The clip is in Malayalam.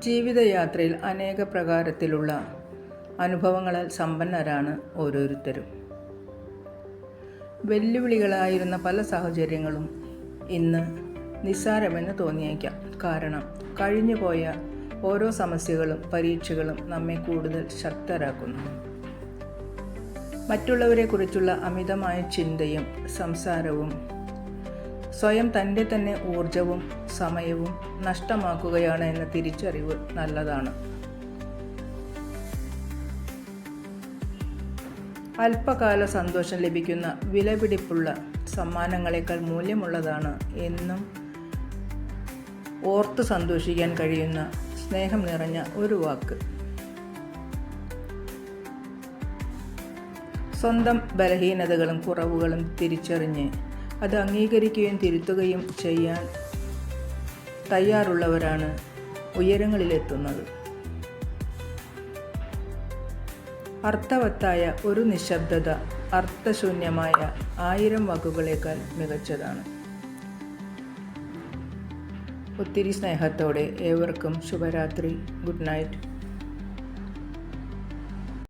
ജീവിതയാത്രയിൽ അനേക പ്രകാരത്തിലുള്ള അനുഭവങ്ങളാൽ സമ്പന്നരാണ് ഓരോരുത്തരും. വെല്ലുവിളികളായിരുന്ന പല സാഹചര്യങ്ങളും ഇന്ന് നിസ്സാരമെന്ന് തോന്നിയേക്കാം. കാരണം കഴിഞ്ഞുപോയ ഓരോ സമസ്യകളും പരീക്ഷകളും നമ്മെ കൂടുതൽ ശക്തരാക്കുന്നു. മറ്റുള്ളവരെക്കുറിച്ചുള്ള അമിതമായ ചിന്തയും സംസാരവും സ്വയം തൻ്റെ തന്നെ ഊർജവും സമയവും നഷ്ടമാക്കുകയാണ് എന്ന തിരിച്ചറിവ് നല്ലതാണ്. അല്പകാല സന്തോഷം ലഭിക്കുന്ന വിലപിടിപ്പുള്ള സമ്മാനങ്ങളെക്കാൾ മൂല്യമുള്ളതാണ് എന്നും ഓർത്ത് സന്തോഷിക്കാൻ കഴിയുന്ന സ്നേഹം നിറഞ്ഞ ഒരു വാക്ക്. സ്വന്തം ബലഹീനതകളും കുറവുകളും തിരിച്ചറിഞ്ഞ് അത് അംഗീകരിക്കുകയും തിരുത്തുകയും ചെയ്യാൻ തയ്യാറുള്ളവരാണ് ഉയരങ്ങളിലെത്തുന്നത്. അർത്ഥവത്തായ ഒരു നിശബ്ദത അർത്ഥശൂന്യമായ 1000 വാക്കുകളേക്കാൾ മികച്ചതാണ്. ഒത്തിരി സ്നേഹത്തോടെ ഏവർക്കും ശുഭരാത്രി. Good night.